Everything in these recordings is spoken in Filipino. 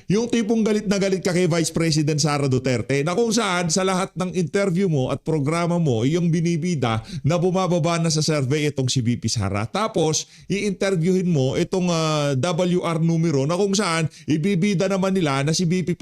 yung tipong galit na galit ka kay Vice President Sara Duterte na kung saan sa lahat ng interview mo at programa mo, yung binibida na bumababa na sa survey itong si VP Sara. Tapos, i-interviewin mo itong WR numero na kung saan ibibida naman nila na si VP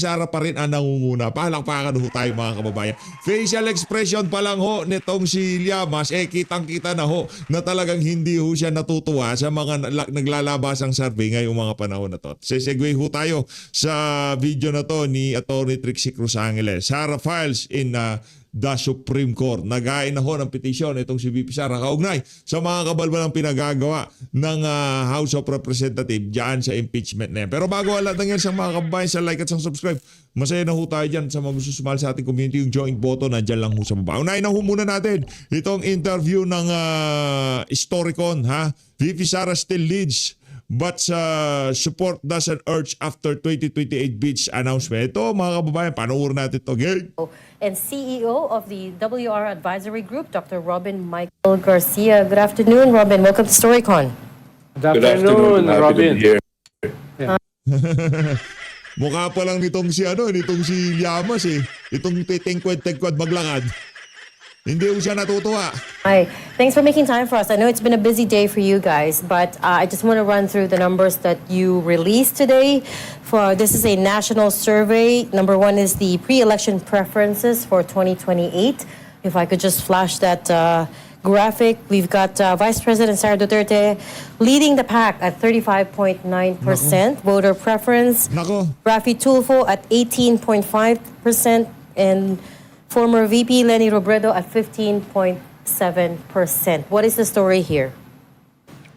Sara pa rin ang nangunguna. Palakpakan ho tayo mga kababayan. Facial expression pa lang ho nitong si Llamas, kitang-kita na ho na talagang hindi ho siya natutuwa sa mga naglalabasang survey ngayong mga panahon na to. Sesegue ho tayo sa video na to ni Atty. Trixie Cruz Angeles. Sara files in the Supreme Court. Nagain na ho ng petisyon itong si VP Sara kaugnay sa mga kabalbalang pinagagawa ng House of Representatives dyan sa impeachment na yan. Pero bago wala lang yan sa mga kababayan, sa like at sa subscribe, masaya na ho tayo dyan sa mga gusto sumali sa ating community. Yung join button, nandyan lang ho sa baba. Unahin na ho muna natin itong interview ng Historicon. VP Sara still leads but support doesn't urge after 2028 beach announcement. Ito mga kababayan, panoorin natin ito. Okay? And CEO of the WR Advisory Group, Dr. Robin Michael Garcia. Good afternoon, Robin. Welcome to StoryCon. Good afternoon, Robin. Mukha pa lang nitong si Llamas Itong tengkwad maglakad. Hindi ko siya natutuwa. Hi. Thanks for making time for us. I know it's been a busy day for you guys, but I just want to run through the numbers that you released today. This is a national survey. Number one is the pre-election preferences for 2028. If I could just flash that graphic. We've got Vice President Sara Duterte leading the pack at 35.9% voter preference. Raffy Tulfo at 18.5% and former VP Leni Robredo at 15.7%. What is the story here?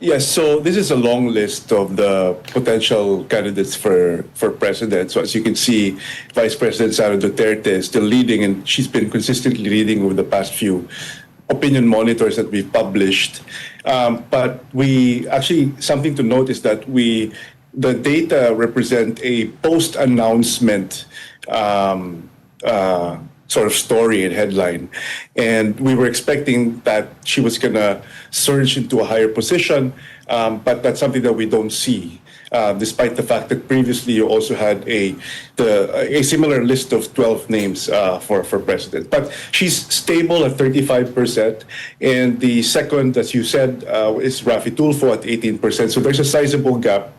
Yes, so this is a long list of the potential candidates for president. So as you can see, Vice President Sara Duterte is still leading, and she's been consistently leading over the past few opinion monitors that we've published. But we actually, something to note is that the data represent a post-announcement sort of story and headline. And we were expecting that she was going to surge into a higher position, but that's something that we don't see. Despite the fact that previously you also had a similar list of 12 names for president. But she's stable at 35%, and the second, as you said, is Raffy Tulfo at 18%. So there's a sizable gap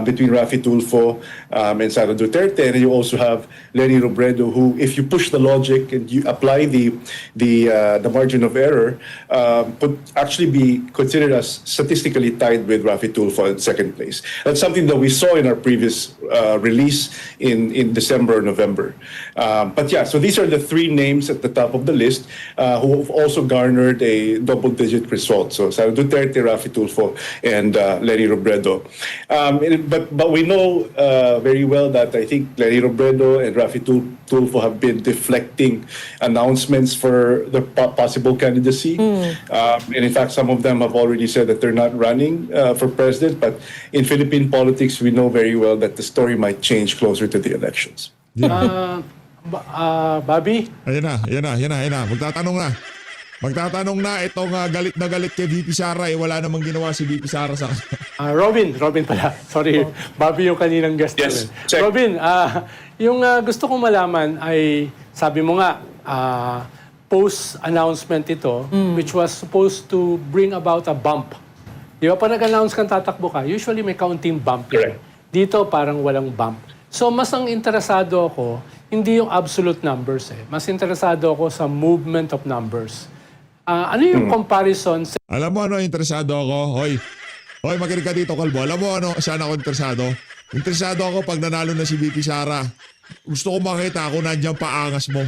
between Raffy Tulfo and Sara Duterte, and you also have Leni Robredo, who, if you push the logic and you apply the margin of error, could actually be considered as statistically tied with Raffy Tulfo in second place. That's something that we saw in our previous release in December or November. But yeah, so these are the three names at the top of the list who have also garnered a double-digit result. So Sara Duterte, Raffy Tulfo, and Leni Robredo. But we know very well that I think Leni Robredo and Raffy Tulfo have been deflecting announcements for the possible candidacy. And in fact, some of them have already said that they're not running for president. But in Philippine politics, we know very well that the story might change closer to the elections. Bobby? Ayan na. Magtatanong na itong galit kay VP Sara. Wala namang ginawa si VP Sara sa Robin pala. Sorry, Bobby yung kaninang guest Yes, namin. check. Robin, yung gusto kong malaman ay, sabi mo nga, post-announcement ito, which was supposed to bring about a bump. Di ba, pag nag-announce kang tatakbo ka, usually may kaunting bump. Correct. Dito parang walang bump. So mas ang interesado ako, hindi yung absolute numbers Mas interesado ako sa movement of numbers. Ano yung comparison sa... Alam mo ano, interesado ako? Hoy, makinig ka dito, Kalbo. Alam mo ano, saan ako interesado? Interesado ako pag nanalo na si VP Sara. Gusto ko makita kung nandiyan paangas mo.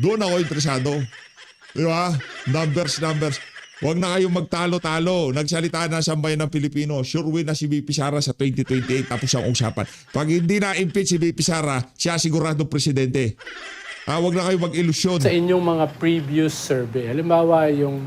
Doon ako interesado. Di ba? Numbers. Huwag na kayong magtalo-talo. Nagsalita na sa sambayan ng Pilipino. Sure win na si VP Sara sa 2028 tapos ang usapan. Pag hindi na-impeach si VP Sara, siya sigurado presidente. Huwag na kayong mag-ilusyon. Sa inyong mga previous survey, halimbawa yung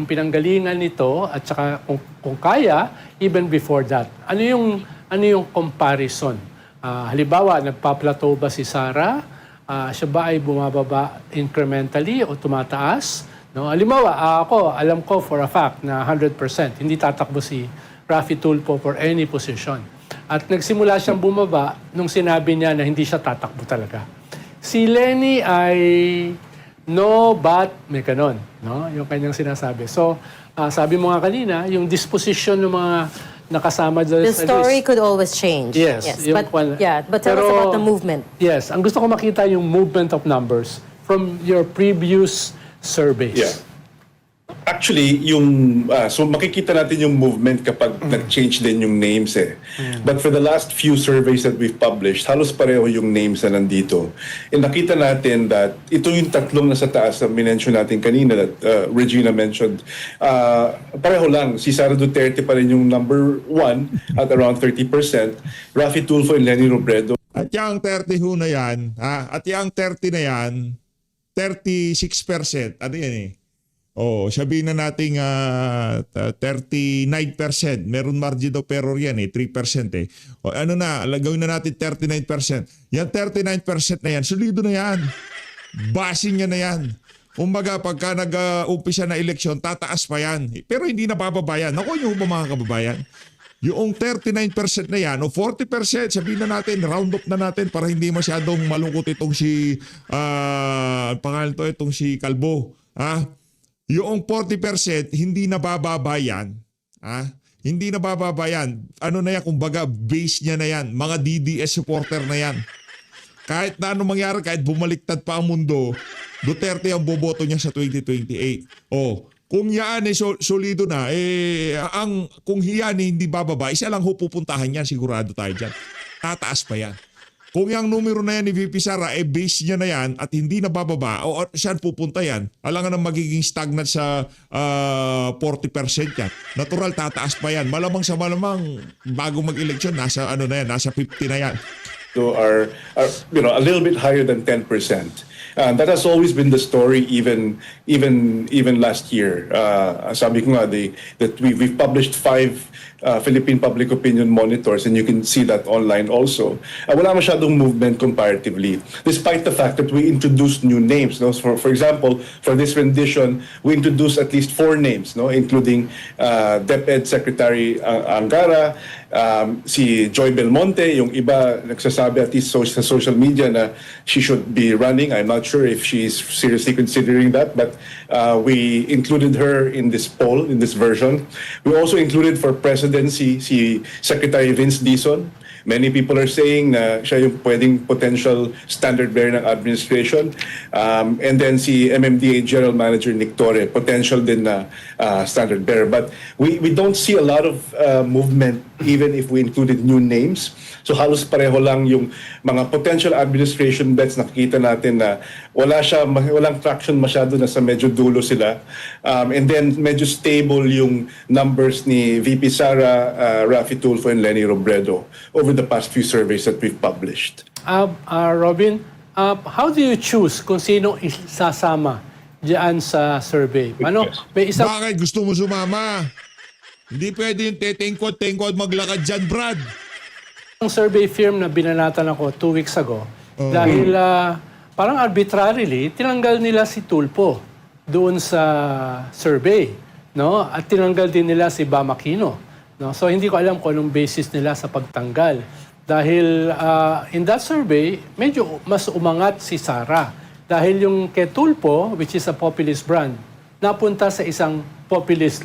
pinanggalingan nito at saka kung kaya, even before that, ano yung comparison? Halimbawa, nagpa-plateau ba si Sara? Siya ba ay bumababa incrementally o tumataas? No? Halimbawa, alam ko for a fact na 100%, hindi tatakbo si Raffy Tulfo for any position. At nagsimula siyang bumaba nung sinabi niya na hindi siya tatakbo talaga. Si Lenny ay no, but, may ganon, no? Yung kanyang sinasabi. So, sabi mo nga kanina, yung disposition ng mga nakasama doon The sa story list. could always change. Yes, yung but tell us pero- about the movement. Yes, ang gusto ko makita yung movement of numbers from your previous surveys. Yeah. Actually, so makikita natin yung movement kapag nag-change din yung names eh. But for the last few surveys that we've published, halos pareho yung names na nandito. And nakita natin that ito yung tatlong nasa taas na minention natin kanina that Regina mentioned. Pareho lang, si Sara Duterte pa rin yung number 1 at around 30%. Raffy Tulfo and Lenny Robredo At yung 30 ho na yan, at yung 30 na yan, 36%. Ano yan eh? Oh, sabihin na nating 39%. Meron margin of error yan eh, 3% eh. O ano na, gawin na natin 39%. Yan 39% na yan, solido na yan. Basing niya na yan. Kumbaga, pagka nag-umpisa na eleksyon, tataas pa yan. Pero hindi na bababayan. Naku nyo ba mga kababayan? Yung 39% na yan, o 40%, sabihin na natin, round up na natin para hindi masyadong malungkot itong si, pangalan to, itong si Kalbo. Yung 40%, hindi na bababayan. Hindi na bababayan. Ano na yan, kumbaga, base niya na yan. Mga DDS supporter na yan. Kahit na ano mangyari, kahit bumaliktad pa ang mundo, Duterte ang boboto niya sa 2028. Kung yan solido na, kung yan hindi bababa, isa lang pupuntahan yan, sigurado tayo dyan. Tataas pa yan. Kung yung numero na yan ni VP Sara, base niya na yan at hindi na bababa, o saan pupunta yan? Alangan na magiging stagnant sa 40% yan. Natural, tataas pa yan. Malamang sa malamang, bago mag-eleksyon, nasa 50 na yan. are a little bit higher than 10%. That has always been the story, even last year. Sabi ko nga, that we've published 5 Philippine Public Opinion Monitors, and you can see that online also. Wala masyadong movement comparatively, despite the fact that we introduced new names. No? For example, for this rendition, we introduced at least 4 names, no? Including DepEd Secretary Angara, si Joy Belmonte, yung iba nagsasabi at least sa social media na she should be running. I'm not sure if she's seriously considering that, but we included her in this poll, in this version. We also included for presidency si Secretary Vince Dizon. Many people are saying na siya yung pwedeng potential standard bearer ng administration. And then si MMDA General Manager Nick Torre, potential din na standard bearer. But we don't see a lot of movement even if we included new names. So halos pareho lang yung mga potential administration bets. Nakikita natin na walang traction masyado, na sa medyo dulo sila. And then medyo stable yung numbers ni VP Sara, Raffy Tulfo, and Lenny Robredo over the past few surveys that we've published. Robin, how do you choose kung sino isasama diyan sa survey? Ano? May isang Bakit gusto mo sumama? Hindi pwede yung tetengkod maglakad dyan, Brad. survey firm na binanatan ako 2 weeks ago dahil parang arbitrarily tinanggal nila si Tulfo doon sa survey, no? At tinanggal din nila si Bam Aquino, no? So hindi ko alam kung anong basis nila sa pagtanggal dahil in that survey medyo mas umangat si Sara dahil yung kay Tulfo, which is a populist brand, napunta sa isang populist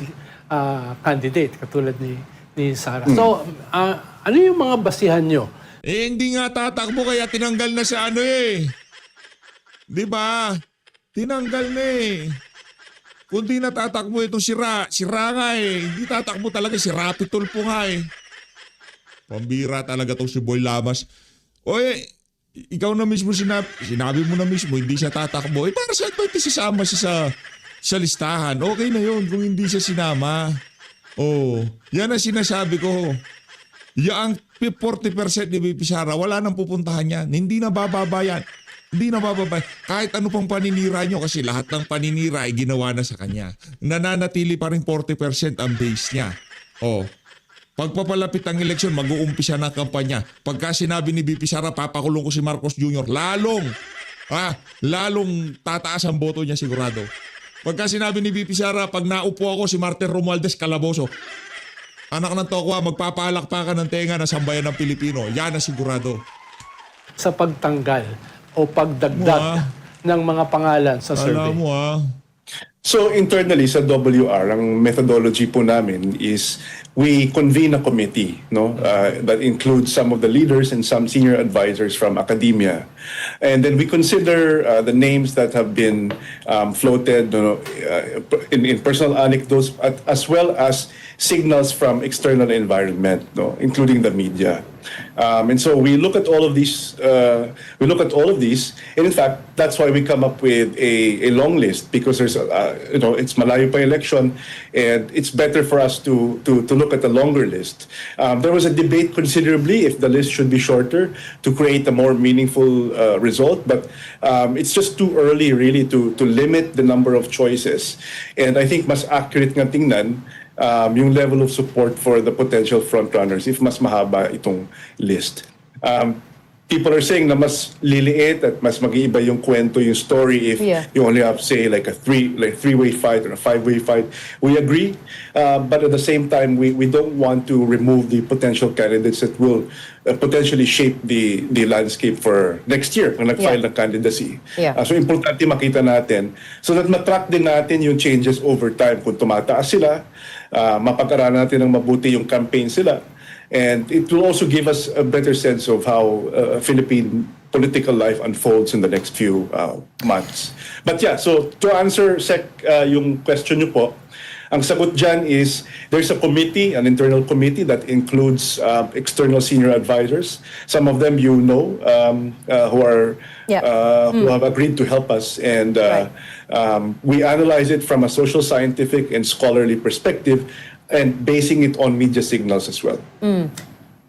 candidate katulad ni Sara. So ano yung mga basihan nyo? Hindi nga tatakbo kaya tinanggal na sa ano eh. Di ba? Tinanggal na eh. Kung di natatakbo itong sira nga eh. Hindi tatakbo talaga si Raffy Tulfo nga eh. Pambira talaga tong si Boy Lamas. Oy, ikaw na mismo sinabi mo na mismo hindi siya tatakbo. Para saan ba ito sasama siya sa listahan? Okay na yun kung hindi siya sinama. Yan ang sinasabi ko. Yang 40% ni VP Sara, wala nang pupuntahan yan. Hindi na bababa yan. Hindi na bababa. Kahit ano pang paninira nyo, kasi lahat ng paninira ay ginawa na sa kanya. Nananatili pa rin 40% ang base niya. Pagpapalapit ang eleksyon, mag-uumpisa na ang kampanya. Pagka sinabi ni VP Sara, papakulong ko si Marcos Jr., lalong tataas ang boto niya sigurado. Pagka sinabi ni VP Sara, pag naupo ako si Martin Romualdez Calabozo, Anak ng tokwa, magpapalakpakan ng tenga na sambayan ng Pilipino. Yan na sigurado. sa pagtanggal o pagdagdag ng mga pangalan sa survey? Alam mo So internally sa WR, ang methodology po namin is we convene a committee, no, that includes some of the leaders and some senior advisors from academia, and then we consider the names that have been floated, in personal anecdotes, as well as signals from external environment, no, including the media. And so we look at all of these. And in fact, that's why we come up with a long list, because there's it's malayo pa election, and it's better for us to look at a longer list. There was a debate considerably if the list should be shorter to create a more meaningful result, but it's just too early really to limit the number of choices. And I think mas accurate nga tingnan yung level of support for the potential frontrunners if mas mahaba itong list. People are saying na mas liliit at mas mag-iiba yung kwento, yung story if you only have, say, like a three-way fight or a five-way fight. We agree, but at the same time, we don't want to remove the potential candidates that will potentially shape the landscape for next year kung nag-file ng candidacy. So importante makita natin so that matrack din natin yung changes over time. Kung tumataas sila, mapag-aralan natin ng mabuti yung campaign sila. And it will also give us a better sense of how Philippine political life unfolds in the next few months. But yeah, so to answer, Sec, yung question nyo po, ang sagot dyan is there's a committee, an internal committee that includes external senior advisors. Some of them who have agreed to help us, and we analyze it from a social, scientific, and scholarly perspective, and basing it on media signals as well.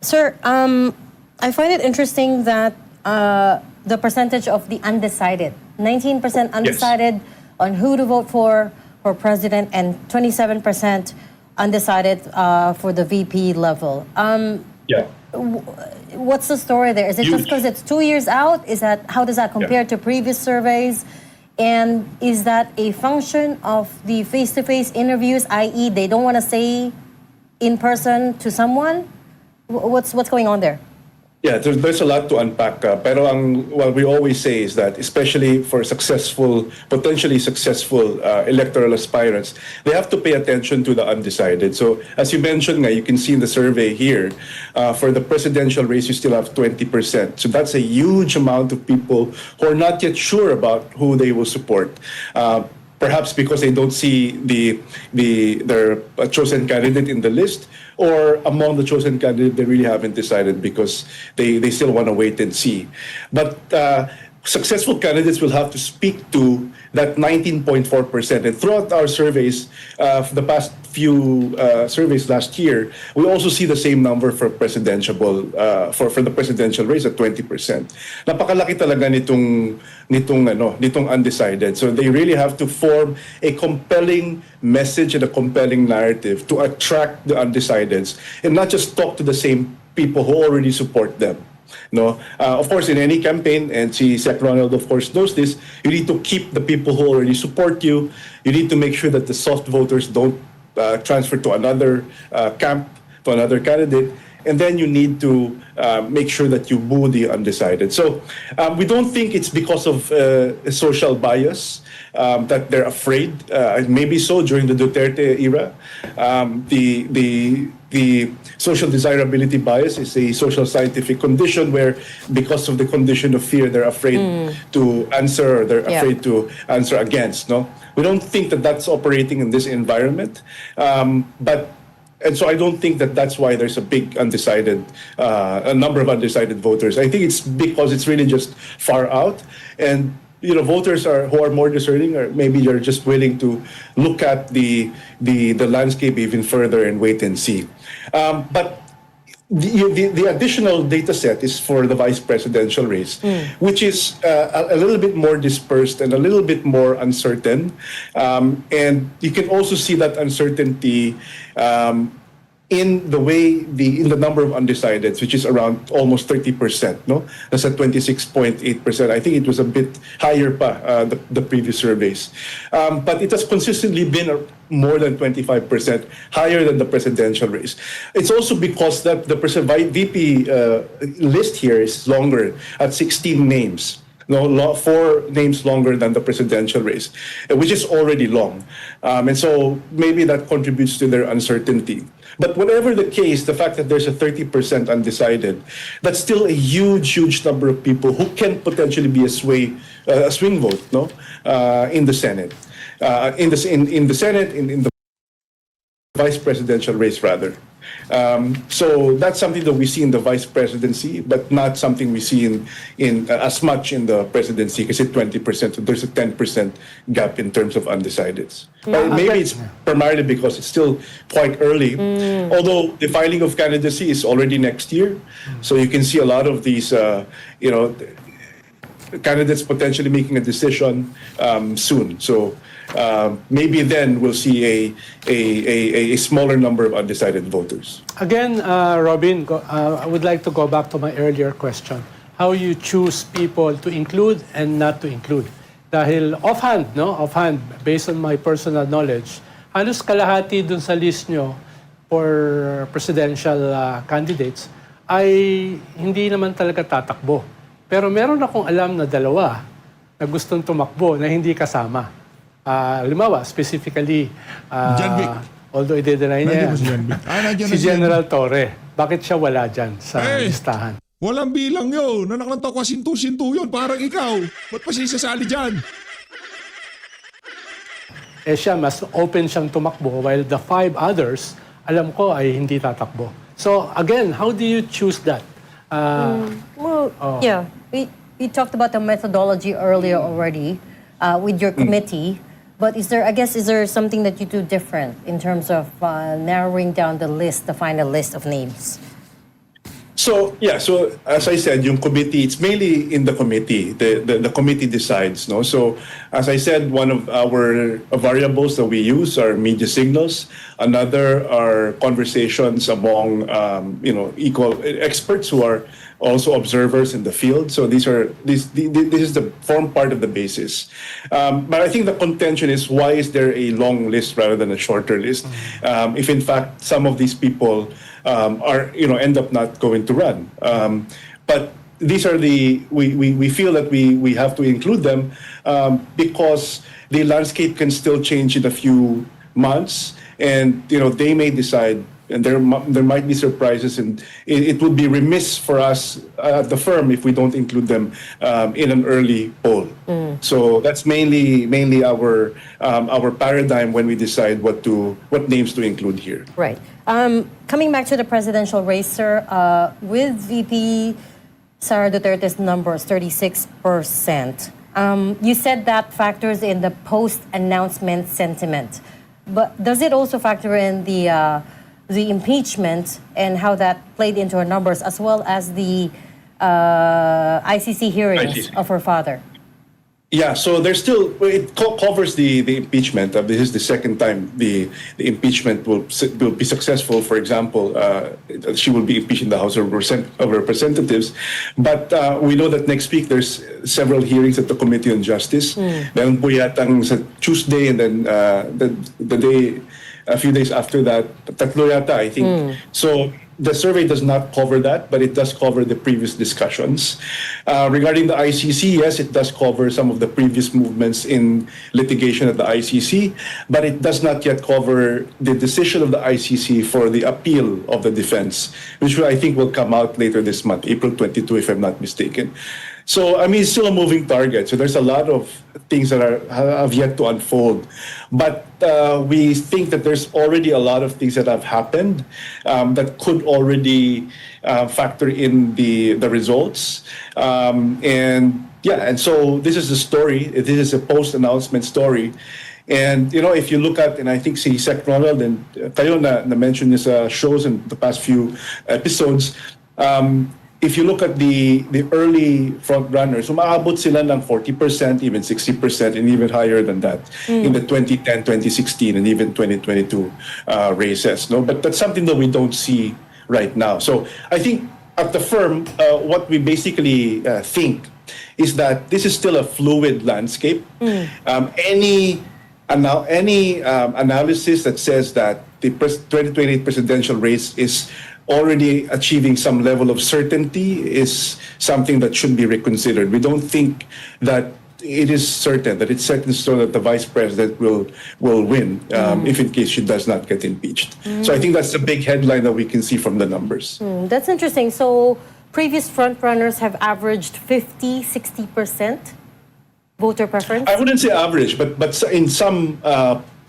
Sir, I find it interesting that the percentage of the undecided, 19% undecided on who to vote for president, and 27% undecided for the VP level. What's the story there? Is it just because it's 2 years out? How does that compare to previous surveys? And is that a function of the face-to-face interviews, i.e. they don't want to say in person to someone? What's going on there? Yeah, there's a lot to unpack. Pero what we always say is that, especially for potentially successful electoral aspirants, they have to pay attention to the undecided. So, as you mentioned, you can see in the survey here, for the presidential race, you still have 20%. So that's a huge amount of people who are not yet sure about who they will support. Perhaps because they don't see their chosen candidate in the list, or among the chosen candidate, they really haven't decided because they still want to wait and see. But successful candidates will have to speak to that 19.4%. And throughout our surveys, the past few surveys last year, we also see the same number for for the presidential race at 20%. Napakalaki talaga nitong undecided. So they really have to form a compelling message and a compelling narrative to attract the undecideds, and not just talk to the same people who already support them. No, of course, in any campaign, and si Sec Ronald of course knows this, you need to keep the people who already support you. You need to make sure that the soft voters don't transfer to another camp, to another candidate. And then you need to make sure that you boo the undecided. So we don't think it's because of social bias that they're afraid. Maybe so during the Duterte era. The social desirability bias is a social scientific condition where, because of the condition of fear, they're afraid to answer, or they're afraid to answer against. No, we don't think that that's operating in this environment. And so I don't think that that's why there's a big undecided, a number of undecided voters. I think it's because it's really just far out, and voters who are more discerning, or maybe you're just willing to look at the landscape even further and wait and see. But the additional data set is for the vice presidential race, which is a little bit more dispersed and a little bit more uncertain. And you can also see that uncertainty in the number of undecideds, which is around almost 30%, no? That's at 26.8%. I think it was a bit higher pa, the previous surveys. But it has consistently been more than 25% higher than the presidential race. It's also because that the VP list here is longer at 16 names. No, 4 names longer than the presidential race, which is already long. And so maybe that contributes to their uncertainty. But whatever the case, the fact that there's a 30% undecided, that's still a huge number of people who can potentially be a swing vote, no, in the Senate, in the Senate, in the vice presidential race, rather. So that's something that we see in the vice presidency, but not something we see in as much in the presidency, because it's 20%. So there's a 10% gap in terms of undecideds. But maybe it's primarily because it's still quite early. Although the filing of candidacy is already next year, so you can see a lot of these, candidates potentially making a decision soon. So maybe then we'll see a smaller number of undecided voters. Again, Robin, I would like to go back to my earlier question. How you choose people to include and not to include. Dahil offhand, based on my personal knowledge, halos kalahati dun sa list nyo for presidential candidates ay hindi naman talaga tatakbo. Pero meron akong alam na 2 na gustong tumakbo na hindi kasama. Limawa, specifically, John Vic. although i-deny niya, Nandiyan si John Vic. Nandiyan si na General Torre. Bakit siya wala dyan sa listahan? Walang bilang yun. Nanak ng tokwa, sintu-sintu yun. Parang ikaw. Ba't pa sisasali dyan? Siya, mas open siyang tumakbo while the 5 others, alam ko ay hindi tatakbo. So again, how do you choose that? Yeah, we talked about the methodology earlier already with your committee. But is there something that you do different in terms of narrowing down the final list of names? So as I said, yung committee, it's mainly in the committee. The committee decides, no? So as I said, one of our variables that we use are media signals. Another are conversations among equal experts who are also observers in the field. So this is the form part of the basis. But I think the contention is, why is there a long list rather than a shorter list? If in fact some of these people end up not going to run. But these are we feel that we have to include them because the landscape can still change in a few months, and they may decide, and there might be surprises, and it would be remiss for us at the firm if we don't include them in an early poll. So that's mainly our paradigm when we decide what names to include here. Right. Coming back to the presidential race, sir, with VP Sara Duterte's numbers, 36%, you said that factors in the post-announcement sentiment. But does it also factor in the impeachment and how that played into her numbers, as well as the ICC hearings of her father? Yeah, so there's still, it covers the impeachment. This is the second time the impeachment will be successful. For example, she will be impeached in the House of Representatives. But we know that next week there's several hearings at the Committee on Justice. Meron po yatang sa Tuesday, and then the day, a few days after that, tatlo yata, I think. So the survey does not cover that, but it does cover the previous discussions. Regarding the ICC, yes, it does cover some of the previous movements in litigation at the ICC, but it does not yet cover the decision of the ICC for the appeal of the defense, which I think will come out later this month, April 22, if I'm not mistaken. So, I mean, it's still a moving target. So there's a lot of things that have yet to unfold. But we think that there's already a lot of things that have happened that could already factor in the results. And so this is the story. This is a post-announcement story. And, if you look at, and I think si Sec Ronald and kayo na mention niya sa shows in the past few episodes, if you look at the early front runners, umaabot sila ng 40%, even 60%, and even higher than that in the 2010, 2016, and even 2022 races. No, but that's something that we don't see right now. So I think at the firm, what we basically think is that this is still a fluid landscape. Any analysis that says that the 2028 presidential race is already achieving some level of certainty is something that should be reconsidered. We don't think that it is certain, that it's set in stone that the vice president will win if in case she does not get impeached. So I think that's the big headline that we can see from the numbers. That's interesting. So previous frontrunners have averaged 50, 60% voter preference? I wouldn't say average, but in some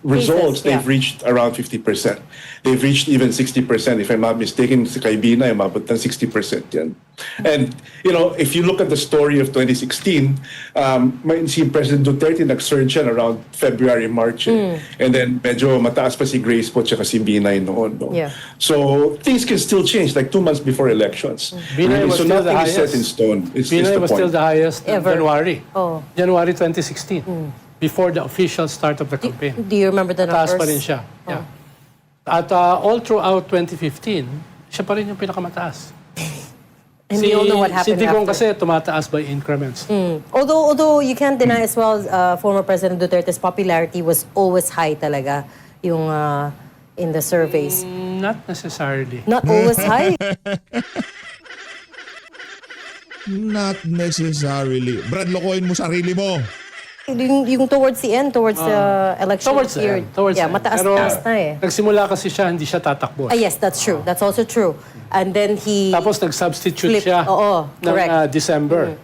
results, yeah. they've reached around 50%. They've reached even 60%. If I'm not mistaken, sa Kaibina, umabot ng 60% yan. And, if you look at the story of 2016, si President Duterte nag-surge yan around February, March. And then medyo mataas pa si Grace po tsaka si Binay noon. No? Yeah. So things can still change, like 2 months before elections. Binay was So still the nothing is set highest. in stone. It's Binay the was point. still the highest in Ever. January. Oh. January 2016. Before the official start of the campaign. Do you remember the numbers? Taas pa rin siya. Yeah. At all throughout 2015, siya pa rin yung pinakamataas. And we all know what happened Si Digong after. kasi tumataas by increments. Although you can't deny as well, former President Duterte's popularity was always high talaga yung in the surveys. Not necessarily. Not always high. Not necessarily. Brad, lokohin mo sarili mo. yung towards the end, towards the election Towards the period. end. Towards yeah, the end. mataas-taas na eh. Nagsimula kasi siya, hindi siya tatakbo. Yes, that's true. That's also true. And then he... Tapos nag-substitute Flip. siya Oo, ng correct. December.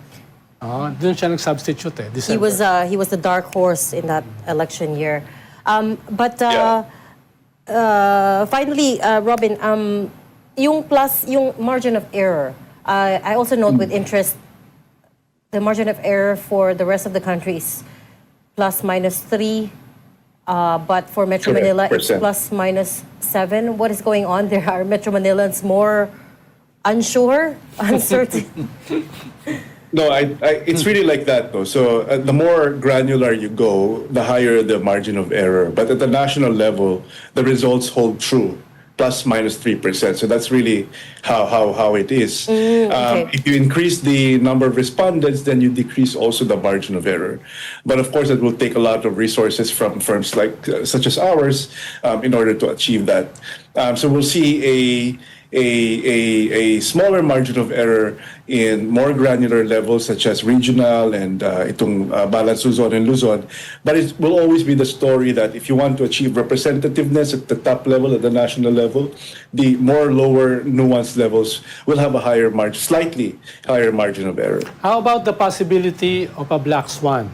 Doon siya nag-substitute eh, December. he was the dark horse in that election year. But finally, Robin, yung margin of error. I also note with interest the margin of error for the rest of the country is ±3, but for Metro Correct, Manila it's percent. ±7. What is going on there? Are Metro Manilans more unsure, uncertain? No, it's really like that, though. So the more granular you go, the higher the margin of error. But at the national level, the results hold true, ±3%. So that's really how it is. Okay. If you increase the number of respondents, then you decrease also the margin of error. But of course, it will take a lot of resources from firms like such as ours in order to achieve that. So we'll see a smaller margin of error in more granular levels such as regional and itong Balance Luzon and Luzon. But it will always be the story that if you want to achieve representativeness at the top level, at the national level, the more lower nuanced levels will have a higher margin, slightly higher margin of error. How about the possibility of a black swan,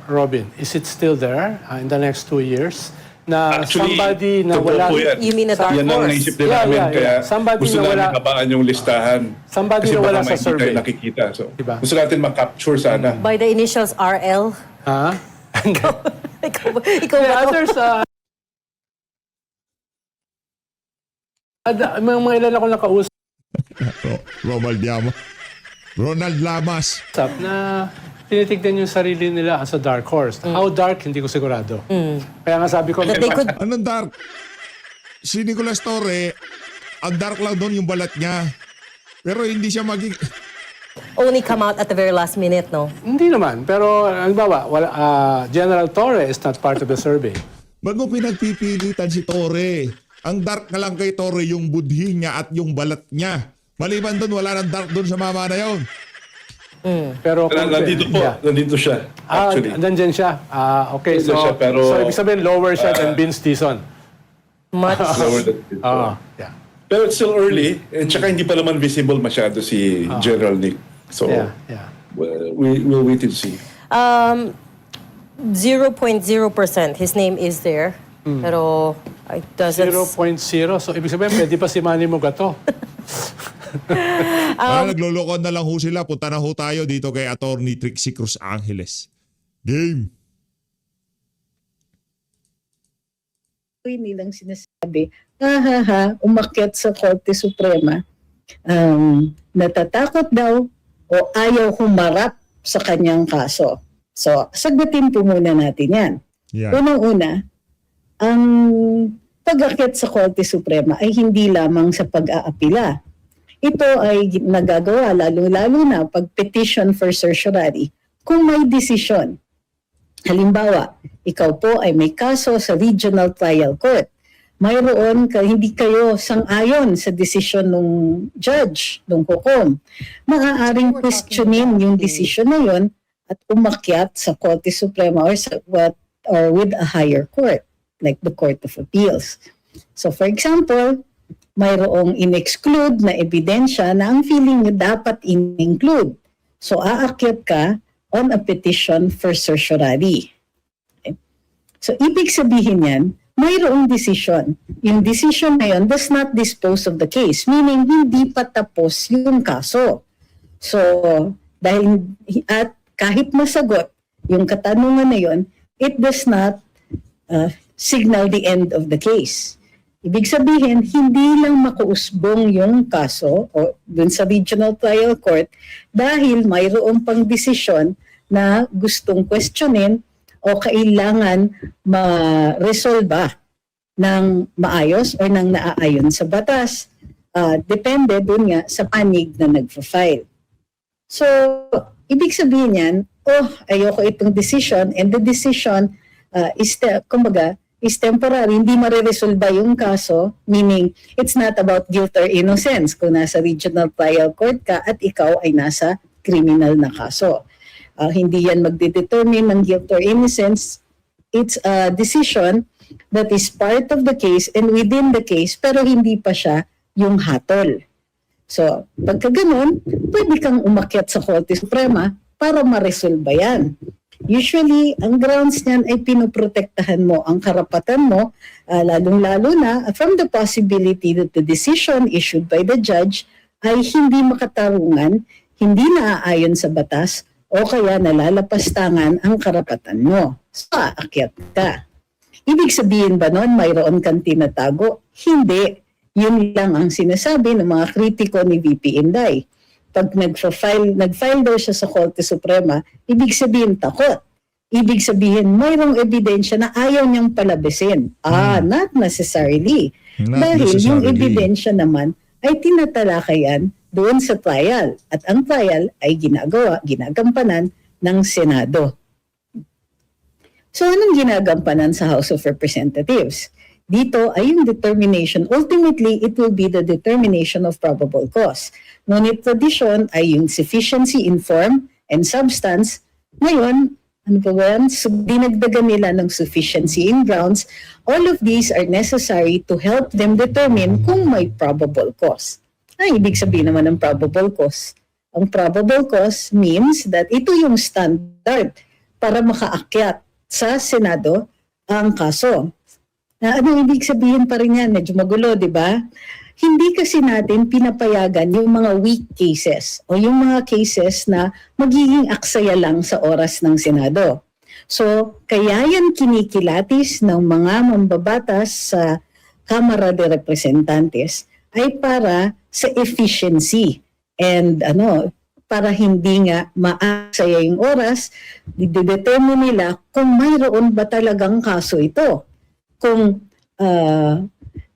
Robin? Is it still there in the next 2 years? Na somebody na totoo wala... po yan. You mean a dark Yan ang horse? naisip din Yeah, namin, yeah, yeah. kaya Somebody gusto na namin wala- babaan yung listahan. Somebody Kasi na wala baka sa may hindi tayo survey. nakikita. So, Diba? gusto natin ma-capture sana. By the initials RL? Ha? ikaw ba The to? others, mga ilan ako nakausap Ronald Lamas. na tinitignan yung sarili nila as a dark horse. How dark, hindi ko sigurado. Kaya nga sabi ko, That they could Anong dark? Si Nicolas Torre, ang dark lang doon yung balat niya. Pero hindi siya maging... only come out at the very last minute, no? hindi naman. Pero, halimbawa, General Torre is not part of the survey. Ba't mo pinagpipilitan si Torre? Ang dark na lang kay Torre yung budhi niya at yung balat niya. Maliban doon, wala nang dark doon sa mama na yun. Pero, Nandito po, Yeah. nandito siya, actually. Nandyan siya. Okay, Nandyan so, siya, pero- so ibig sabihin lower siya than Vince Dizon. Much. Lower than this. Yeah. Pero it's still early, and tsaka hindi pa naman visible masyado si General Nick. So, Yeah, yeah. we'll wait and see. 0.0%. His name is there. Pero it doesn't... 0.0. So, ibig sabihin, pwede pa si Manny Mugato. Naglolokon na lang ho sila. Punta na ho tayo dito kay Attorney Trixie Cruz Angeles. Game. nilang sinasabi, umakyat sa Korte Suprema natatakot daw o ayaw humarap sa kanyang kaso. So, sagutin po muna natin yan. Yeah. Unang-una, ang pag-akyat sa Korte Suprema ay hindi lamang sa pag-aapila. Ito ay nagagawa lalo-lalo na pag petition for certiorari kung may desisyon. Halimbawa, ikaw po ay may kaso sa Regional Trial Court. Mayroon hindi kayo sang-ayon sa desisyon ng judge, ng hukom. Maaaring questionin yung desisyon na yun at umakyat sa Korte Suprema or with a higher court, like the Court of Appeals. So for example, mayroong in-exclude na ebidensya na ang feeling nyo dapat in-include. So aakyat ka on a petition for certiorari. Okay? So ibig sabihin yan, mayroong decision. Yung decision na yun does not dispose of the case, meaning hindi pa tapos yung kaso. So, at kahit masagot yung katanungan na yun, it does not signal the end of the case. Ibig sabihin, hindi lang makuusbong yung kaso o dun sa Regional Trial Court dahil mayroon pang desisyon na gustong questionin o kailangan ma-resolba ng maayos o ng naaayon sa batas. Depende dun nga sa panig na nagfa-file. So, ibig sabihin yan, ayoko itong decision and the decision is temporary, hindi mareresolba yung kaso, meaning it's not about guilt or innocence kung nasa Regional Trial Court ka at ikaw ay nasa criminal na kaso. Hindi yan magdedetermine ng guilt or innocence. It's a decision that is part of the case and within the case, pero hindi pa siya yung hatol. So, pagka ganun, pwede kang umakyat sa Korte Suprema para ma-resolba yan. Usually, ang grounds niyan ay pinoprotektahan mo ang karapatan mo, lalong-lalo na from the possibility that the decision issued by the judge ay hindi makatarungan, hindi naaayon sa batas, o kaya nalalapastangan ang karapatan mo. So, aakyat ka. Ibig sabihin ba nun, mayroon kang tinatago? Hindi. Yun lang ang sinasabi ng mga kritiko ni VP Inday. Pag nag-file daw siya sa Korte Suprema, ibig sabihin takot. Ibig sabihin mayroong ebidensya na ayaw niyang palabisin. Not necessarily. Dahil yung ebidensya naman ay tinatalakayan doon sa trial. At ang trial ay ginagampanan ng Senado. So anong ginagampanan sa House of Representatives? Dito ay yung determination. Ultimately, it will be the determination of probable cause. Ngunit tradition ay yung sufficiency in form and substance. Ngayon, ano ba yan? So, dinagdagan nila ng sufficiency in grounds. All of these are necessary to help them determine kung may probable cause. Ibig sabihin naman ng probable cause. Ang probable cause means that ito yung standard para makaakyat sa Senado ang kaso. Ano ibig sabihin pa rin yan? Medyo magulo, di ba? Hindi kasi natin pinapayagan yung mga weak cases o yung mga cases na magiging aksaya lang sa oras ng Senado. So, kaya yan kinikilatis ng mga mambabatas sa Kamara de Representantes ay para sa efficiency and para hindi nga maaksaya yung oras, didetermine nila kung mayroon ba talagang kaso ito. Kung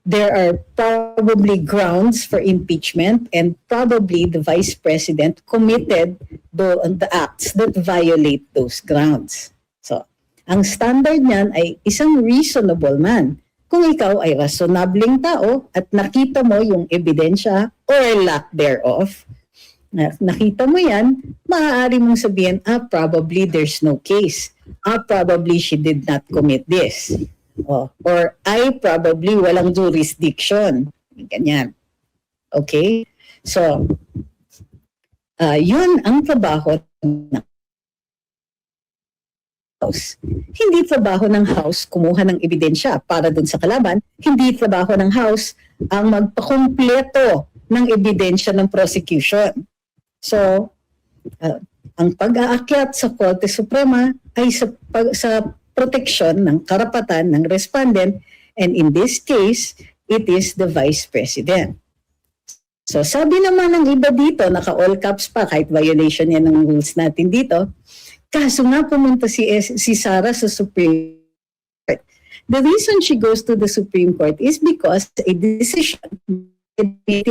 there are probably grounds for impeachment and probably the Vice President committed the acts that violate those grounds. So, ang standard niyan ay isang reasonable man. Kung ikaw ay rasonableng tao at nakita mo yung ebidensya or lack thereof, nakita mo yan, maaari mong sabihin, probably there's no case. Probably she did not commit this. Or probably walang jurisdiction. Ganyan. Okay? So, yun ang trabaho ng House. Hindi trabaho ng House kumuha ng ebidensya para dun sa kalaban. Hindi trabaho ng House ang magpakumpleto ng ebidensya ng prosecution. So, ang pag-aakyat sa Korte Suprema ay sa proteksyon ng karapatan ng respondent, and in this case, it is the Vice President. So sabi naman ng iba dito, naka-all caps pa, kahit violation yan ng rules natin dito, kaso nga pumunta si Sara sa Supreme Court. The reason she goes to the Supreme Court is because a decision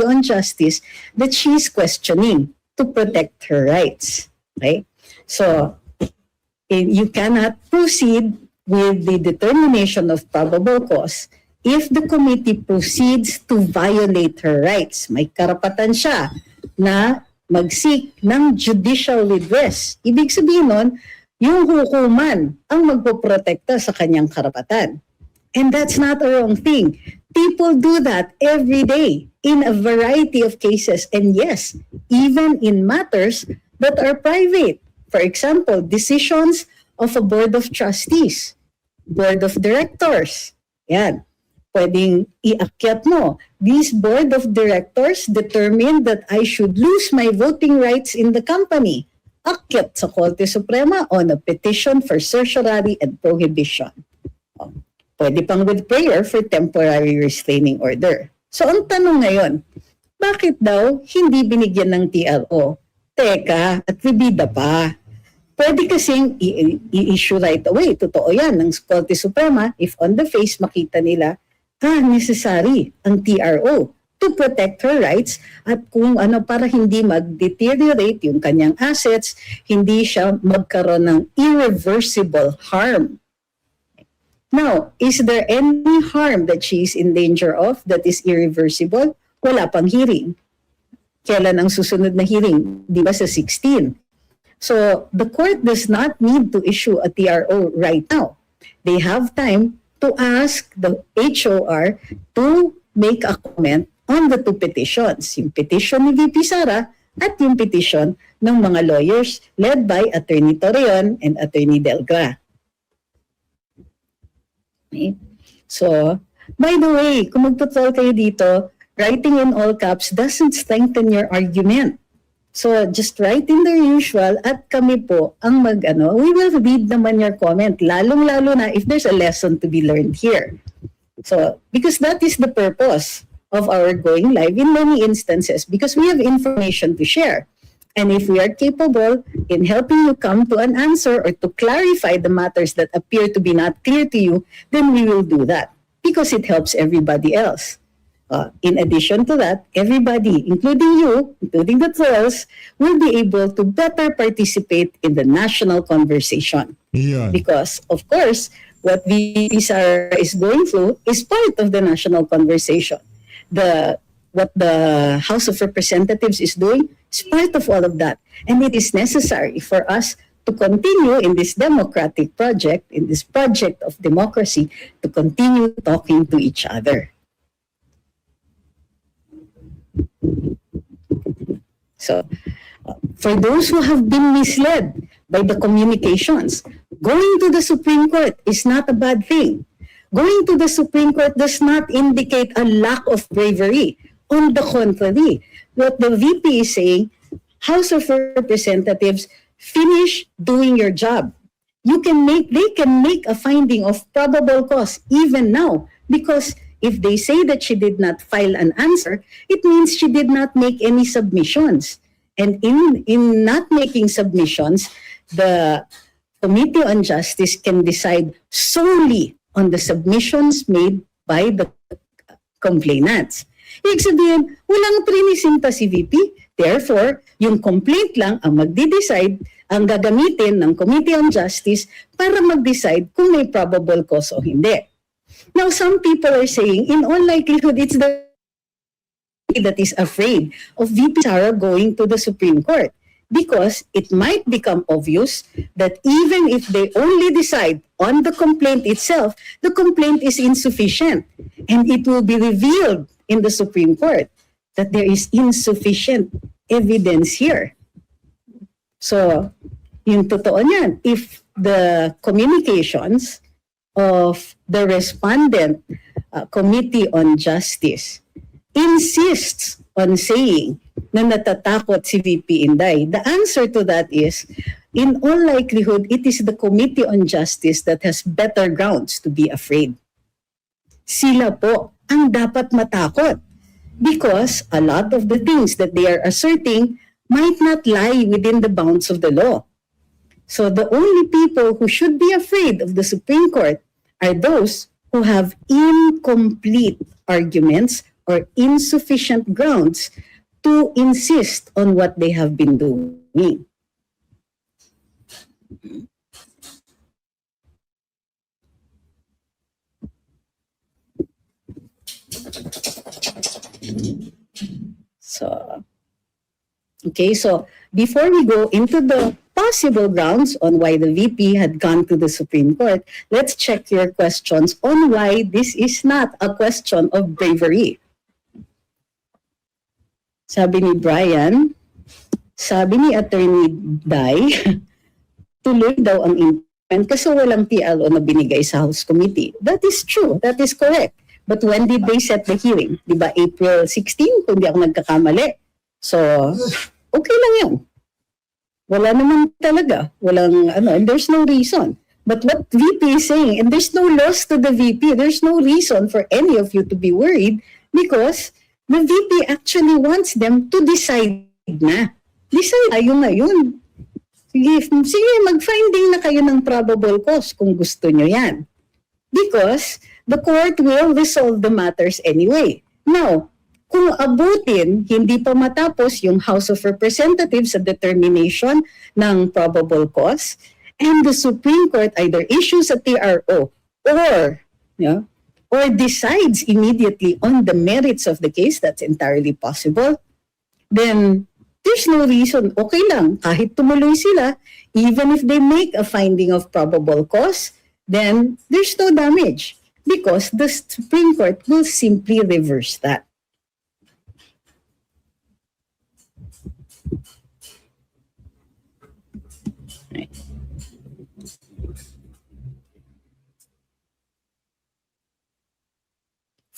on justice that she is questioning to protect her rights. Okay? So, you cannot proceed with the determination of probable cause if the committee proceeds to violate her rights. May karapatan siya na mag-seek ng judicial redress. Ibig sabihin nun, yung hukuman ang magpoprotekta sa kanyang karapatan. And that's not a wrong thing. People do that every day in a variety of cases. And yes, even in matters that are private. For example, decisions of a board of trustees, board of directors. Yan. Pwedeng iakyat mo. These board of directors determined that I should lose my voting rights in the company. Akyat sa Korte Suprema on a petition for certiorari and prohibition. Pwede pang with prayer for temporary restraining order. So ang tanong ngayon, bakit daw hindi binigyan ng TRO? Teka, at bibida pa. Pwede kasing i-issue right away. Totoo yan ng Korte Suprema if on the face makita nila, necessary ang TRO to protect her rights at kung ano para hindi mag-deteriorate yung kanyang assets, hindi siya magkaroon ng irreversible harm. Now, is there any harm that she is in danger of that is irreversible? Wala pang hearing. Kailan ang susunod na hearing? Di ba sa 16? So, the court does not need to issue a TRO right now. They have time to ask the HOR to make a comment on the two petitions. Yung petition ni VP Sara at yung petition ng mga lawyers led by Attorney Torreon and Attorney Delgra. Okay. So, by the way, kung magtutual kayo dito, writing in all caps doesn't strengthen your argument. So, just write in the usual at kami po ang we will read naman your comment, lalong-lalo na if there's a lesson to be learned here. So, because that is the purpose of our going live in many instances, because we have information to share. And if we are capable in helping you come to an answer or to clarify the matters that appear to be not clear to you, then we will do that because it helps everybody else. In addition to that, everybody, including you, including the trolls, will be able to better participate in the national conversation. Yan. Because, of course, what VP Sara is going through is part of the national conversation. What the House of Representatives is doing is part of all of that. And it is necessary for us to continue in this democratic project, in this project of democracy, to continue talking to each other. So, for those who have been misled by the communications, going to the Supreme Court is not a bad thing. Going to the Supreme Court does not indicate a lack of bravery. On the contrary, what the VP is saying, House of Representatives, finish doing your job. They can make a finding of probable cause even now, because if they say that she did not file an answer, it means she did not make any submissions. And in not making submissions, the Committee on Justice can decide solely on the submissions made by the complainants. Ibig sabihin, walang trinisinta si VP. Therefore, yung complaint lang ang magde-decide, ang gagamitin ng Committee on Justice para mag-decide kung may probable cause o hindi. Now, some people are saying, in all likelihood, it's the that is afraid of VP Sara going to the Supreme Court because it might become obvious that even if they only decide on the complaint itself, the complaint is insufficient and it will be revealed in the Supreme Court that there is insufficient evidence here. So, yung totoo niyan, if the communications of the respondent Committee on Justice insists on saying na natatakot si VP Inday, the answer to that is, in all likelihood, it is the Committee on Justice that has better grounds to be afraid. Sila po ang dapat matakot. because a lot of the things that they are asserting might not lie within the bounds of the law. So the only people who should be afraid of the Supreme Court are those who have incomplete arguments or insufficient grounds to insist on what they have been doing. So before we go into the possible grounds on why the VP had gone to the Supreme Court, let's check your questions on why this is not a question of bravery. Sabi ni Brian, sabi ni Attorney Dai, tuloy daw ang impeachment kasi walang PLO na binigay sa House Committee. That is true. That is correct. But when did they set the hearing? Diba April 16, kung di ako nagkakamali. So, okay lang yun. Wala naman talaga. Walang and there's no reason. But what VP is saying, and there's no loss to the VP, there's no reason for any of you to be worried because the VP actually wants them to decide na. Decide tayo ngayon. Sige, mag-finding na kayo ng probable cause kung gusto nyo yan. Because the court will resolve the matters anyway. Now, kung abutin, hindi pa matapos yung House of Representatives sa determination ng probable cause, and the Supreme Court either issues a TRO or decides immediately on the merits of the case, that's entirely possible, then there's no reason, okay lang, kahit tumuloy sila, even if they make a finding of probable cause, then there's no damage because the Supreme Court will simply reverse that.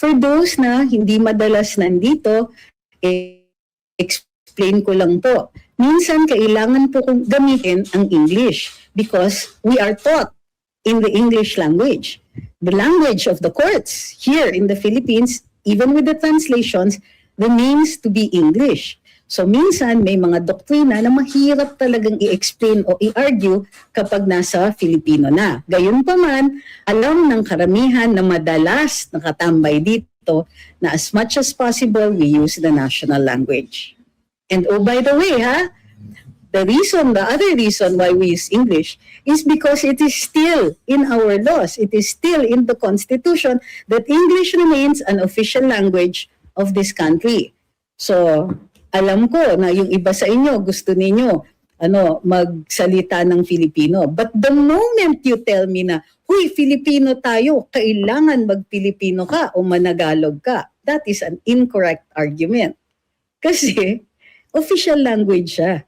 For those na hindi madalas nandito, explain ko lang po. Minsan kailangan po kong gamitin ang English because we are taught in the English language. The language of the courts here in the Philippines, even with the translations, remains to be English. So minsan may mga doktrina na mahirap talagang i-explain o i-argue kapag nasa Filipino na. Gayunpaman, alam ng karamihan na madalas nakatambay dito na as much as possible we use the national language. And oh, by the way, the other reason why we use English is because it is still in our laws. It is still in the Constitution that English remains an official language of this country. So, alam ko na yung iba sa inyo gusto ninyo magsalita ng Filipino. But the moment you tell me na, huy, Filipino tayo, kailangan mag-Filipino ka o managalog ka, that is an incorrect argument. Kasi official language siya.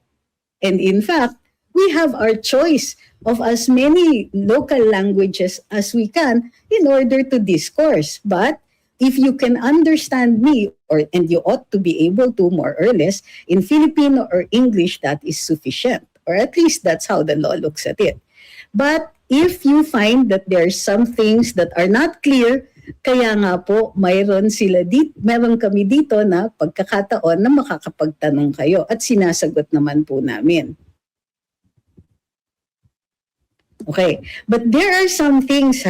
And in fact, we have our choice of as many local languages as we can in order to discourse. But if you can understand me, and you ought to be able to more or less, in Filipino or English, that is sufficient. Or at least that's how the law looks at it. But if you find that there are some things that are not clear, kaya nga po, meron kami dito na pagkakataon na makakapagtanong kayo at sinasagot naman po namin. Okay, but there are some things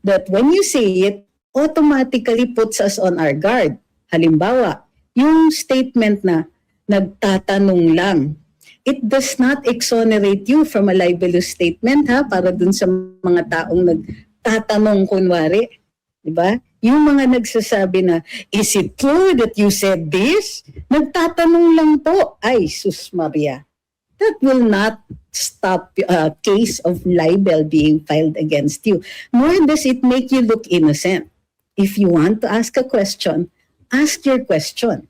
that when you say it, automatically puts us on our guard. Halimbawa, yung statement na nagtatanong lang, it does not exonerate you from a libelous statement para dun sa mga taong nagtatanong kunwari. Diba? Yung mga nagsasabi na, is it true that you said this? Nagtatanong lang po. Ay, sus Maria. That will not stop a case of libel being filed against you. Nor does it make you look innocent. If you want to ask a question, ask your question.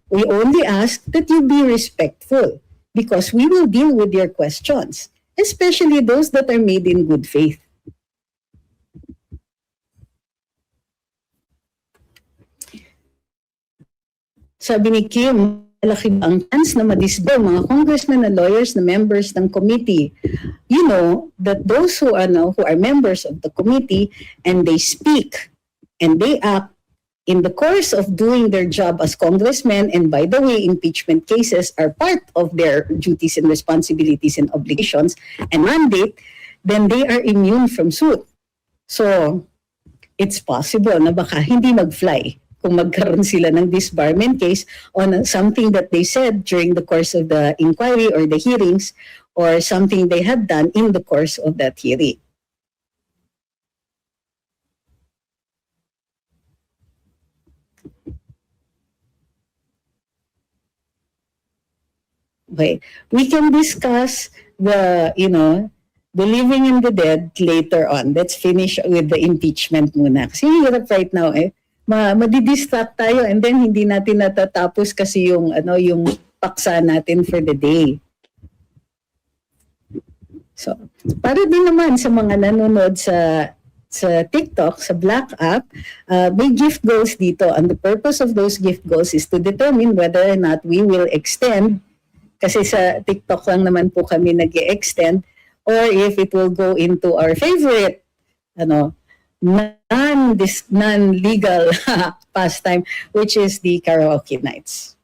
We only ask that you be respectful because we will deal with your questions, especially those that are made in good faith. Sabi ni Kim, malaki ang chance na madisbo mga congressmen and lawyers na members ng committee. You know that those who are members of the committee and they speak and they act in the course of doing their job as congressmen, and by the way, impeachment cases are part of their duties and responsibilities and obligations and mandate, then they are immune from suit. So, it's possible na baka hindi mag-fly kung magkaroon sila ng disbarment case on something that they said during the course of the inquiry or the hearings, or something they had done in the course of that hearing. Okay, we can discuss the, the living and the dead later on. Let's finish with the impeachment muna. Kasi hirap right now madidistract tayo and then hindi natin natatapos kasi yung paksa natin for the day. So, para din naman sa mga nanonood sa TikTok, sa Black app, may gift goals dito. And the purpose of those gift goals is to determine whether or not we will extend, kasi sa TikTok lang naman po kami nag-extend, or if it will go into our favorite, non-legal pastime, which is the karaoke nights.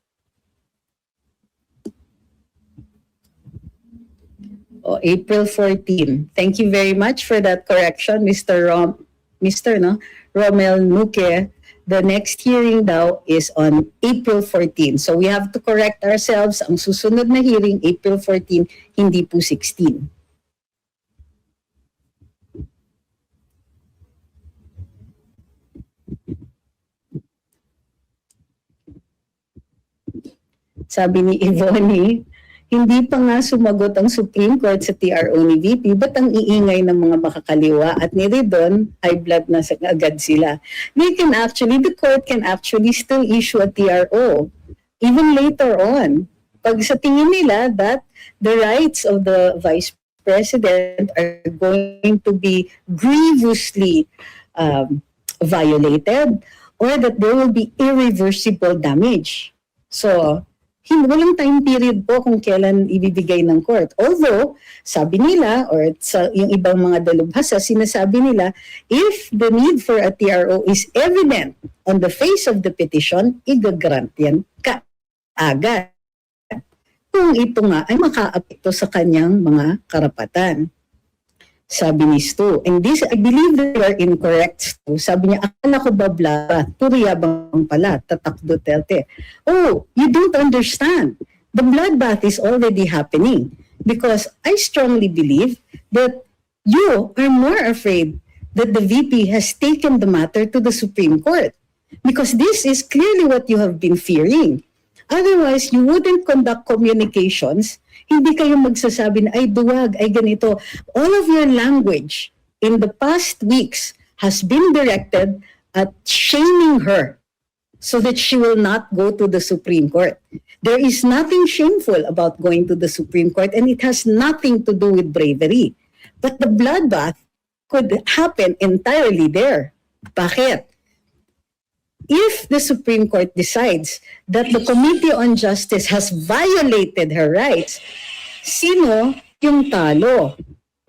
April 14. Thank you very much for that correction, Mr. Romel Nuque. The next hearing daw is on April 14. So we have to correct ourselves. Ang susunod na hearing, April 14, hindi po 16. Sabi ni Ivoni, hindi pa nga sumagot ang Supreme Court sa TRO ni VP, ba't ang iingay ng mga makakaliwa at ni Ridon, high blood na agad sila. The court can actually still issue a TRO, even later on. Pag sa tingin nila that the rights of the Vice President are going to be grievously violated, or that there will be irreversible damage. So, walang time period po kung kailan ibibigay ng court. Although, sabi nila, or sa yung ibang mga dalubhasa, sinasabi nila, if the need for a TRO is evident on the face of the petition, igagrant yan kaagad. Kung ito nga ay makaapekto sa kanyang mga karapatan. Sabi ni Stu, and this, I believe they are incorrect, Stu. Sabi niya, akala ko babla, turiyabang pala, tatak Duterte. Oh, you don't understand. The bloodbath is already happening because I strongly believe that you are more afraid that the VP has taken the matter to the Supreme Court, because this is clearly what you have been fearing. Otherwise, you wouldn't conduct communications. Hindi kayo magsasabi na, ay duwag, ay ganito. All of your language in the past weeks has been directed at shaming her so that she will not go to the Supreme Court. There is nothing shameful about going to the Supreme Court, and it has nothing to do with bravery. But the bloodbath could happen entirely there. Bakit? If the Supreme Court decides that the Committee on Justice has violated her rights, sino yung talo?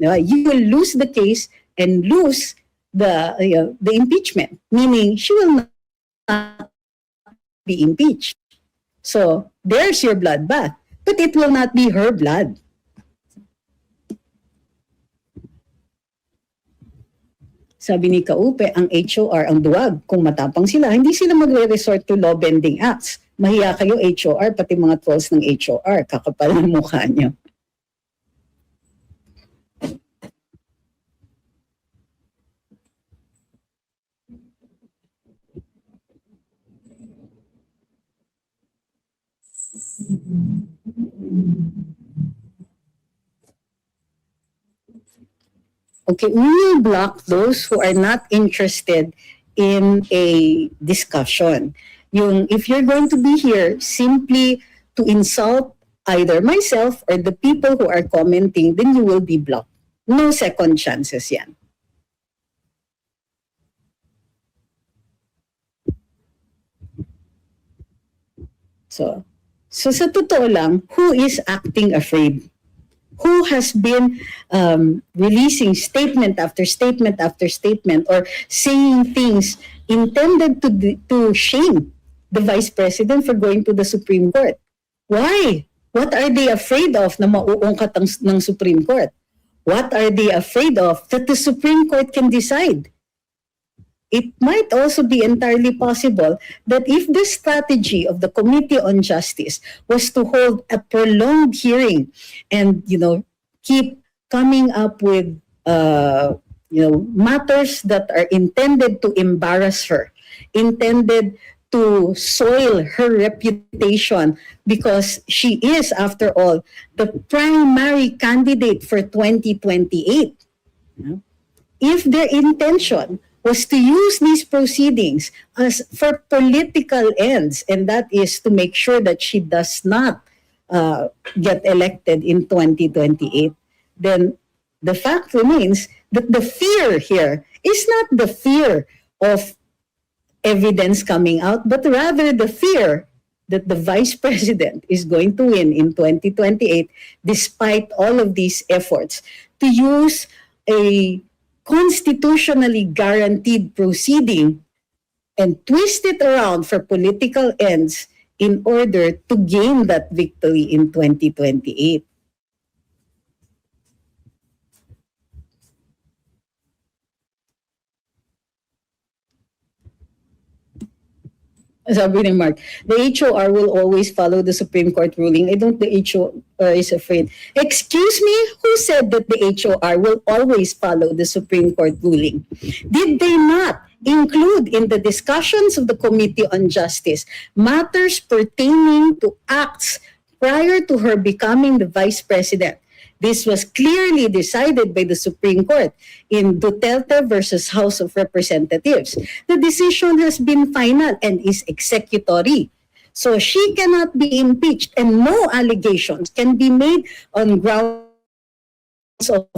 You will lose the case and lose the impeachment, meaning she will not be impeached. So there's your bloodbath, but it will not be her blood. Sabi ni Kaupe, ang HOR ang duwag. Kung matapang sila, hindi sila magre-resort to law-bending acts. Mahiya kayo HOR, pati mga trolls ng HOR. Kakapal ng mukha nyo. Okay, we will block those who are not interested in a discussion. If you're going to be here simply to insult either myself or the people who are commenting, then you will be blocked. No second chances yan. So sa totoo lang, who is acting afraid? who has been releasing statement after statement after statement or saying things intended to shame the Vice President for going to the Supreme Court. Why? What are they afraid of na mauungkat ng Supreme Court? What are they afraid of that the Supreme Court can decide? It might also be entirely possible that if the strategy of the Committee on Justice was to hold a prolonged hearing and, keep coming up with, matters that are intended to embarrass her, intended to soil her reputation because she is, after all, the primary candidate for 2028. If their intention was to use these proceedings as for political ends, and that is to make sure that she does not get elected in 2028, then the fact remains that the fear here is not the fear of evidence coming out, but rather the fear that the Vice President is going to win in 2028 despite all of these efforts to use a constitutionally guaranteed proceeding and twist it around for political ends in order to gain that victory in 2028. Sabi ni Mark, the HOR will always follow the Supreme Court ruling. I don't the HOR is afraid. Excuse me, who said that the HOR will always follow the Supreme Court ruling? Did they not include in the discussions of the Committee on Justice matters pertaining to acts prior to her becoming the Vice President? This was clearly decided by the Supreme Court in Duterte versus House of Representatives. The decision has been final and is executory. So she cannot be impeached and no allegations can be made on grounds of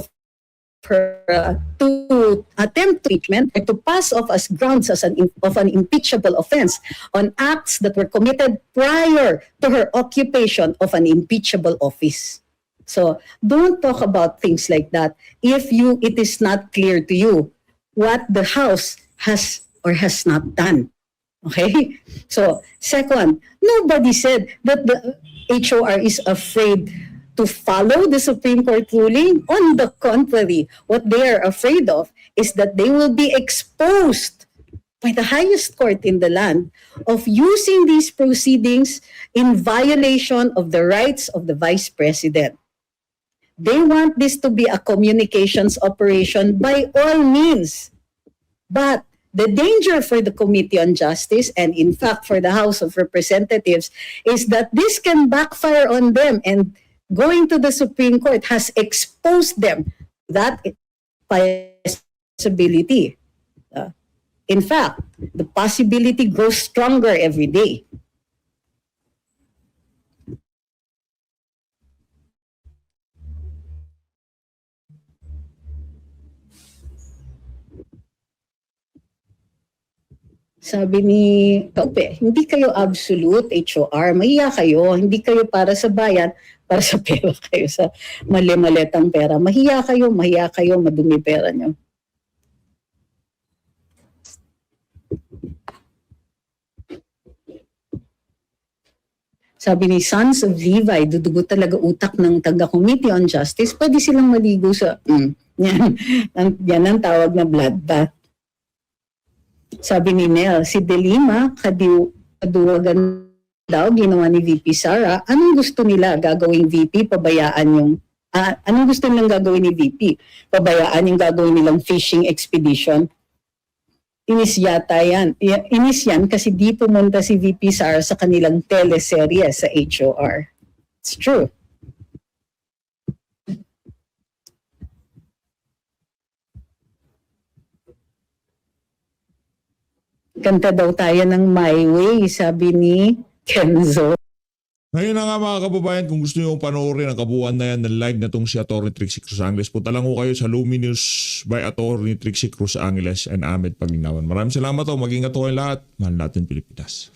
her to attempt impeachment or to pass off as grounds of an impeachable offense on acts that were committed prior to her occupation of an impeachable office. So don't talk about things like that if it is not clear to you what the House has or has not done. Okay? So second, nobody said that the HOR is afraid to follow the Supreme Court ruling. On the contrary, what they are afraid of is that they will be exposed by the highest court in the land of using these proceedings in violation of the rights of the Vice President. They want this to be a communications operation by all means. But the danger for the Committee on Justice, and in fact for the House of Representatives, is that this can backfire on them, and going to the Supreme Court has exposed them that possibility. In fact, the possibility grows stronger every day. Sabi ni Kaupe, hindi kayo absolute HOR, mahiya kayo, hindi kayo para sa bayan, para sa pera kayo, sa mali-maletang pera. Mahiya kayo, madumi pera nyo. Sabi ni Sons of Levi, dudugo talaga utak ng taga-Committee on Justice, pwede silang maligo sa, yan ang tawag na bloodbath. Sabi ni Nel, si De Lima, kaduwagan daw, ginawa ni VP Sara. Anong gusto nila gagawing VP? Anong gusto nilang gagawin ni VP? Pabayaan yung gagawin nilang fishing expedition? Inis yan kasi di pumunta si VP Sara sa kanilang teleserye sa HOR. It's true. Kanta daw tayo ng My Way, sabi ni Kenzo. Ngayon na nga mga kababayan, kung gusto nyo panoorin ang kabuuan na yan ng live na itong si Atty. Trixie Cruz Angeles, punta lang ho kayo sa Luminous by Atty. Trixie Cruz Angeles and Ahmed Paginawan. Maraming salamat o, mag-ingat ho kayo lahat. Mahal natin Pilipinas.